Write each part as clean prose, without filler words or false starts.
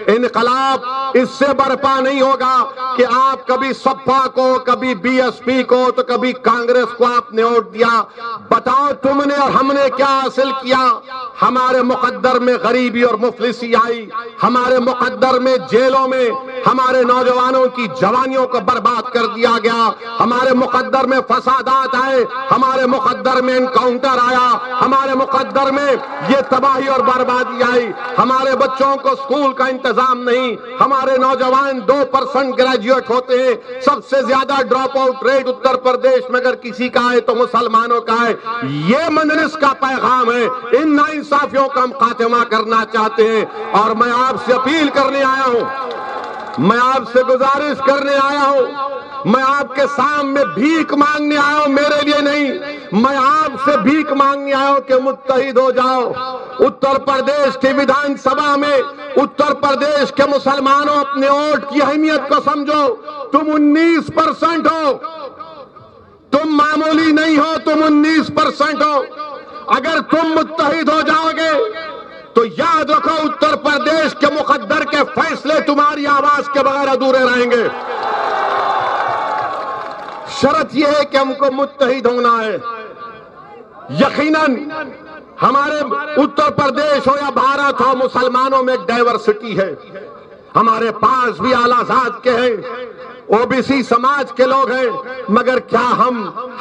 انقلاب اس سے برپا نہیں ہوگا کہ آپ کبھی سپا کو، کبھی بی ایس پی کو، تو کبھی کانگریس کو آپ نے ووٹ دیا۔ بتاؤ تم نے اور ہم نے کیا حاصل کیا؟ ہمارے مقدر میں غریبی اور مفلسی آئی، ہمارے مقدر میں جیلوں میں ہمارے نوجوانوں کی جوانیوں کو برباد کر دیا گیا، ہمارے مقدر میں فسادات آئے، ہمارے مقدر میں انکاؤنٹر آیا، ہمارے مقدر میں یہ تباہی اور بربادی آئی، ہمارے بچوں کو اسکول کا انتظام نہیں، ہمارے نوجوان 2% گریجویٹ ہوتے ہیں، سب سے زیادہ drop out rate Uttar Pradesh میں اگر کسی کا ہے تو مسلمانوں کا ہے۔ یہ مجلس کا پیغام ہے، ان ناانصافیوں کا ہم خاتمہ کرنا چاہتے ہیں، اور میں آپ سے اپیل کرنے آیا ہوں، میں آپ سے گزارش کرنے آیا ہوں، میں آپ کے سامنے بھیک مانگنے آیا ہوں، میرے لیے نہیں، میں آپ سے بھیک مانگنے آیا ہوں کہ متحد ہو جاؤ۔ اتر پردیش کی ویدھان سبھا میں اتر پردیش کے مسلمانوں اپنے ووٹ کی اہمیت کو سمجھو۔ تم 19% ہو، تم معمولی نہیں ہو، تم 19% ہو۔ اگر تم متحد ہو جاؤ گے تو یاد رکھو اتر پردیش کے مقدر کے فیصلے تمہاری آواز کے بغیر ادھورے رہیں گے۔ شرط یہ ہے کہ ہم کو متحد ہونا ہے۔ یقیناً ہمارے اتر پردیش ہو یا بھارت ہو، مسلمانوں میں ایک ڈائیورسٹی ہے، ہمارے پاس بھی اعلیٰ ذات کے ہیں، او بی سی سماج کے لوگ ہیں، مگر کیا ہم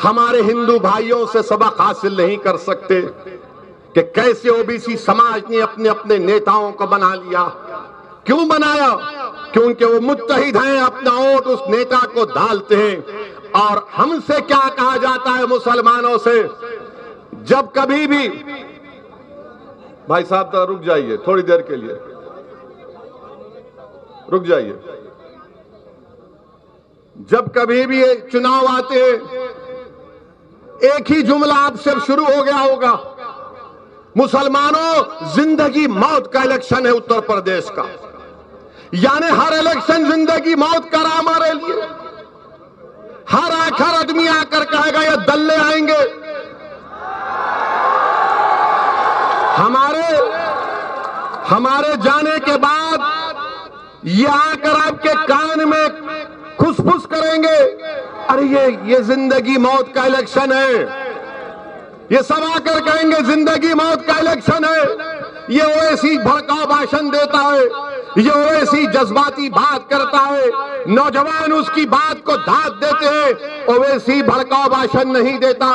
ہمارے ہندو بھائیوں سے سبق حاصل نہیں کر سکتے کہ کیسے او بی سی سماج نے اپنے اپنے نیتاؤں کو بنا لیا؟ کیوں بنایا؟ کیونکہ وہ متحد ہیں، اپنا ووٹ اس نیتا کو ڈالتے ہیں۔ اور ہم سے کیا کہا جاتا ہے مسلمانوں سے؟ جب کبھی بھی بھائی صاحب ذرا رک جائیے، تھوڑی دیر کے لیے رک جائیے۔ جب کبھی بھی چناؤ آتے ہیں ایک ہی جملہ آپ سے شروع ہو گیا ہوگا، مسلمانوں زندگی موت کا الیکشن ہے اتر پردیش کا، یعنی ہر الیکشن زندگی موت کا رہا ہمارے لیے۔ ہر آدمی آ کر کہے گا یہ دلے آئیں گے، ہمارے جانے کے بعد یہ آ کر آپ کے کان میں کھس پھس کریں گے، ارے یہ زندگی موت کا الیکشن ہے۔ یہ سب آ کر کہیں گے زندگی موت کا الیکشن ہے۔ یہ اویسی بھڑکاؤ بھاشن دیتا ہے، یہ اویسی جذباتی بات کرتا ہے، نوجوان اس کی بات کو دھات دیتے ہیں۔ اویسی بھڑکاؤ بھاشن نہیں دیتا،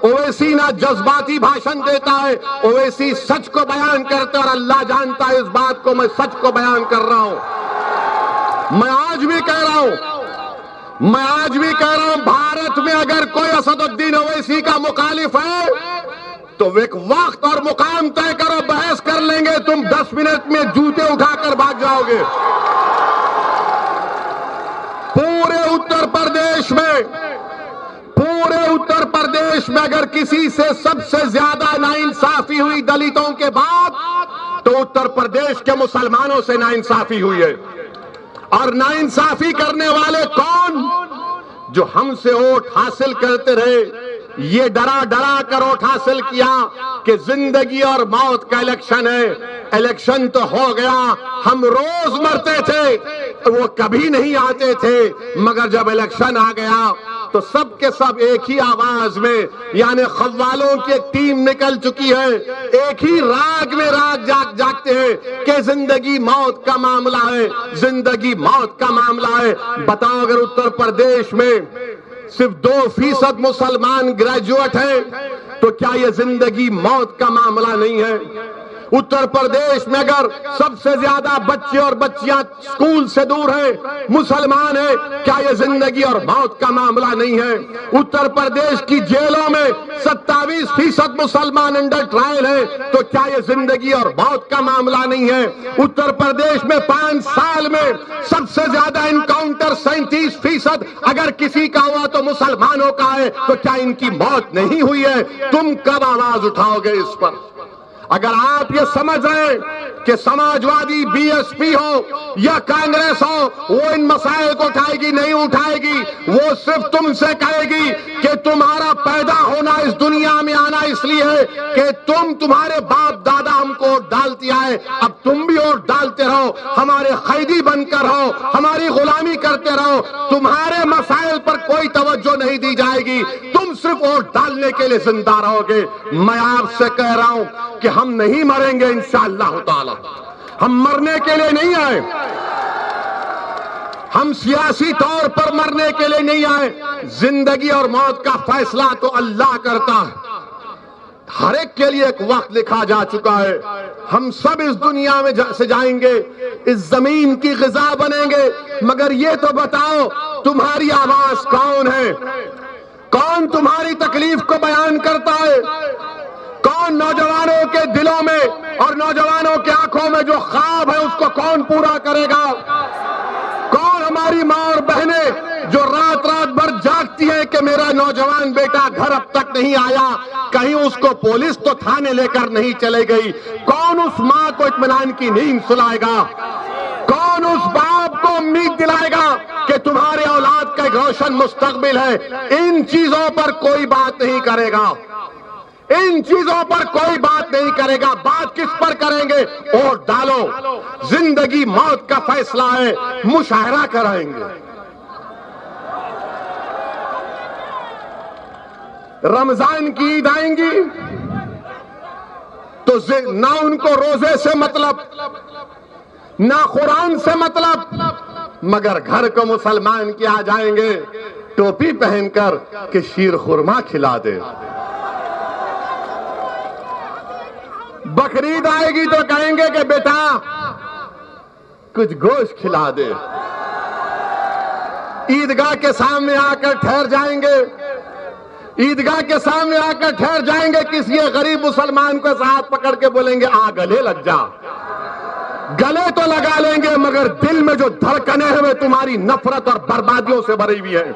اویسی نہ جذباتی بھاشن دیتا ہے، اویسی سچ کو بیان کرتا ہے، اور اللہ جانتا ہے اس بات کو، میں سچ کو بیان کر رہا ہوں۔ میں آج بھی کہہ رہا ہوں بھارت میں اگر کوئی اسد الدین اویسی کا مخالف ہے تو ایک وقت اور مقام طے کرو، بحث کر لیں گے، تم 10 منٹ میں جوتے اٹھا کر بھاگ جاؤ گے۔ پورے اتر پردیش میں اگر کسی سے سب سے زیادہ ناانصافی ہوئی دلتوں کے بعد تو اتر پردیش کے مسلمانوں سے ناانصافی ہوئی ہے۔ اور ناانصافی کرنے والے کون؟ جو ہم سے ووٹ حاصل کرتے رہے، یہ ڈرا کر ووٹ حاصل کیا کہ زندگی اور موت کا الیکشن ہے۔ الیکشن تو ہو گیا، ہم روز مرتے تھے، وہ کبھی نہیں آتے تھے، مگر جب الیکشن آ گیا تو سب کے سب ایک ہی آواز میں، یعنی خوالوں کی ایک ٹیم نکل چکی ہے، ایک ہی راگ میں جاگتے ہیں کہ زندگی موت کا معاملہ ہے، زندگی موت کا معاملہ ہے۔ بتاؤ اگر اتر پردیش میں صرف 2% مسلمان گریجویٹ ہیں تو کیا یہ زندگی موت کا معاملہ نہیں ہے؟ اتر پردیش میں اگر سب سے زیادہ بچے اور بچیاں اسکول سے دور ہیں، مسلمان ہیں، کیا یہ زندگی اور موت کا معاملہ نہیں ہے؟ اتر پردیش کی جیلوں میں 27% مسلمان انڈر ٹرائل ہیں تو کیا یہ زندگی اور موت کا معاملہ نہیں ہے؟ اتر پردیش میں 5 سال میں سب سے زیادہ انکاؤنٹر 37% اگر کسی کا ہوا تو مسلمانوں کا ہے، تو کیا ان کی موت نہیں ہوئی ہے؟ تم کب آواز اٹھاؤ گے اس پر؟ اگر آپ یہ سمجھ رہے ہیں کہ سماجوادی بی ایس پی ہو یا کانگریس ہو وہ ان مسائل کو اٹھائے گی، نہیں اٹھائے گی، وہ صرف تم سے کہے گی کہ تمہارا پیدا ہونا اس دنیا میں آنا اس لیے ہے کہ تمہارے باپ دادا ہم کو ووٹ ڈالتے آئے، اب تم بھی ووٹ ڈالتے رہو، ہمارے قیدی بن کر رہو، ہماری غلامی کرتے رہو، تمہارے مسائل پر کوئی توجہ نہیں دی جائے گی، تم صرف ووٹ ڈالنے کے لیے زندہ رہو گے۔ میں آپ سے کہہ رہا ہوں کہ ہم نہیں مریں گے انشاءاللہ تعالی، ہم مرنے کے لیے نہیں آئے، ہم سیاسی طور پر مرنے کے لیے نہیں آئے، زندگی اور موت کا فیصلہ تو اللہ کرتا ہے، ہر ایک کے لیے ایک وقت لکھا جا چکا ہے، ہم سب اس دنیا میں سے جائیں گے، اس زمین کی غذا بنیں گے، مگر یہ تو بتاؤ تمہاری آواز کون ہے؟ کون تمہاری تکلیف کو بیان کرتا ہے؟ کون نوجوانوں کے دلوں میں اور نوجوانوں کی آنکھوں میں جو خواب ہے اس کو کون پورا کرے گا؟ کون ہماری ماں اور بہنیں جو رات رات بھر جاگتی ہیں کہ میرا نوجوان بیٹا گھر اب تک نہیں آیا، کہیں اس کو پولیس تو تھانے لے کر نہیں چلے گئی، کون اس ماں کو اطمینان کی نیند سلائے گا؟ کون اس باپ کو امید دلائے گا کہ تمہارے اولاد کا ایک روشن مستقبل ہے؟ ان چیزوں پر کوئی بات نہیں کرے گا، ان چیزوں پر کوئی بات نہیں کرے گا۔ بات کس پر کریں گے؟ ووٹ ڈالو، زندگی موت کا فیصلہ ہے، مشاہرہ کرائیں گے۔ رمضان کی عید آئیں گی تو نہ ان کو روزے سے مطلب، نہ قرآن سے مطلب، مگر گھر کو مسلمان کیا جائیں گے ٹوپی پہن کر کہ شیر خورما کھلا دے۔ بقرعید آئے گی تو کہیں گے کہ بیٹا کچھ گوشت کھلا دے۔ عیدگاہ کے سامنے آ کر ٹھہر جائیں گے، عیدگاہ کے سامنے آ کر ٹھہر جائیں گے، کسی غریب مسلمان کو ہاتھ پکڑ کے بولیں گے آ گلے لگ جا۔ گلے تو لگا لیں گے مگر دل میں جو دھڑکنیں ہیں وہ تمہاری نفرت اور بربادیوں سے بھری ہوئی ہے۔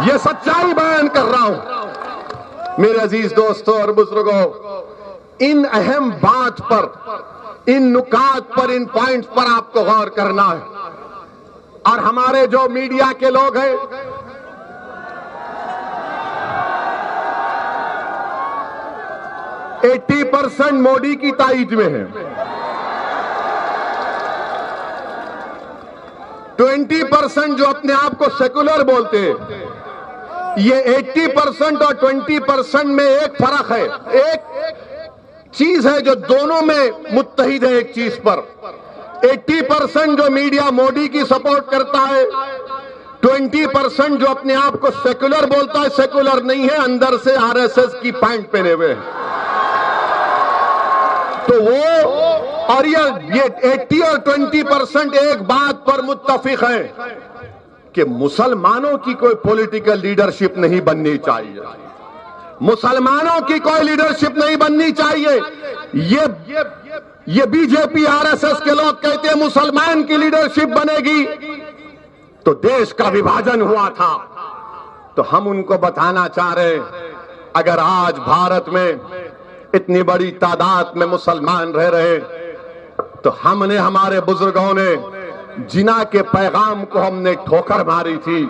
یہ سچائی بیان کر رہا ہوں۔ میرے عزیز دوستوں اور بزرگوں، ان اہم بات پر، ان نکات پر، ان پوائنٹس پر آپ کو غور کرنا ہے۔ اور ہمارے جو میڈیا کے لوگ ہیں، 80% مودی کی تائید میں ہیں، 20% جو اپنے آپ کو سیکولر بولتے ہیں۔ یہ 80% اور 20% میں ایک فرق ہے، ایک چیز ہے جو دونوں میں متحد ہے ایک چیز پر۔ 80% جو میڈیا مودی کی سپورٹ کرتا ہے، 20% جو اپنے آپ کو سیکولر بولتا ہے، سیکولر نہیں ہے، اندر سے RSS کی پینٹ پہنے ہوئے ہیں۔ تو وہ اور یہ 80 اور 20% ایک بات پر متفق ہیں کہ مسلمانوں کی کوئی پولیٹیکل لیڈرشپ نہیں بننی چاہیے، مسلمانوں کی کوئی لیڈرشپ نہیں بننی چاہیے۔ یہ بی جے پی RSS کے لوگ کہتے ہیں مسلمان کی لیڈرشپ بنے گی تو دیش کا وبھاجن ہوا تھا۔ تو ہم ان کو بتانا چاہ رہے ہیں، اگر آج بھارت میں اتنی بڑی تعداد میں مسلمان رہ رہے تو ہم نے، ہمارے بزرگوں نے جنا کے پیغام کو ہم نے ٹھوکر ماری تھی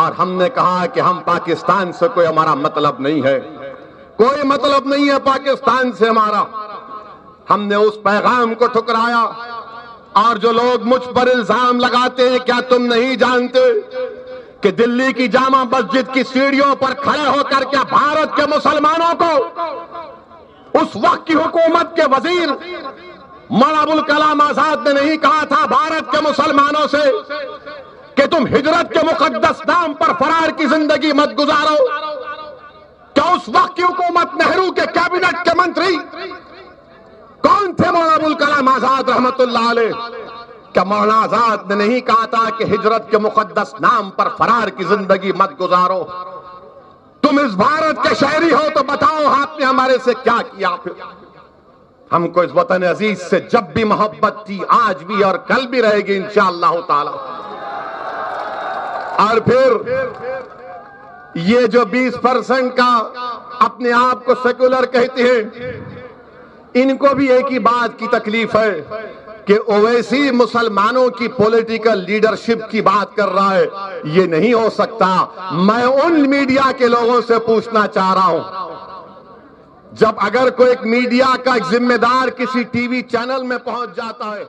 اور ہم نے کہا کہ ہم پاکستان سے کوئی ہمارا مطلب نہیں ہے، کوئی مطلب نہیں ہے پاکستان سے ہمارا۔ ہم نے اس پیغام کو ٹھکرایا۔ اور جو لوگ مجھ پر الزام لگاتے ہیں، کیا تم نہیں جانتے کہ دلی کی جامع مسجد کی سیڑھیوں پر کھڑے ہو کر کیا بھارت کے مسلمانوں کو اس وقت کی حکومت کے وزیر مولانا ابوالکلام آزاد نے نہیں کہا تھا بھارت کے مسلمانوں سے کہ تم ہجرت کے مقدس نام پر فرار کی زندگی مت گزارو؟ کیا اس وقت کی حکومت نہرو کے کیبنٹ کے منتری کون تھے؟ مولانا ابوالکلام آزاد رحمت اللہ علیہ۔ کیا مولانا آزاد نے نہیں کہا تھا کہ ہجرت کے مقدس نام پر فرار کی زندگی مت گزارو؟ تم اس بھارت کے شہری ہو تو بتاؤ آپ نے ہمارے سے کیا کیا؟ پھر ہم کو اس وطن عزیز سے جب بھی محبت تھی، آج بھی اور کل بھی رہے گی انشاءاللہ تعالی۔ اور پھر یہ جو 20% کا اپنے آپ کو سیکولر کہتے ہیں، ان کو بھی ایک ہی بات کی تکلیف ہے کہ اویسی مسلمانوں کی پولیٹیکل لیڈرشپ کی بات کر رہا ہے، یہ نہیں ہو سکتا۔ میں ان میڈیا کے لوگوں سے پوچھنا چاہ رہا ہوں، جب اگر کوئی ایک میڈیا کا ایک ذمہ دار کسی ٹی وی چینل میں پہنچ جاتا ہے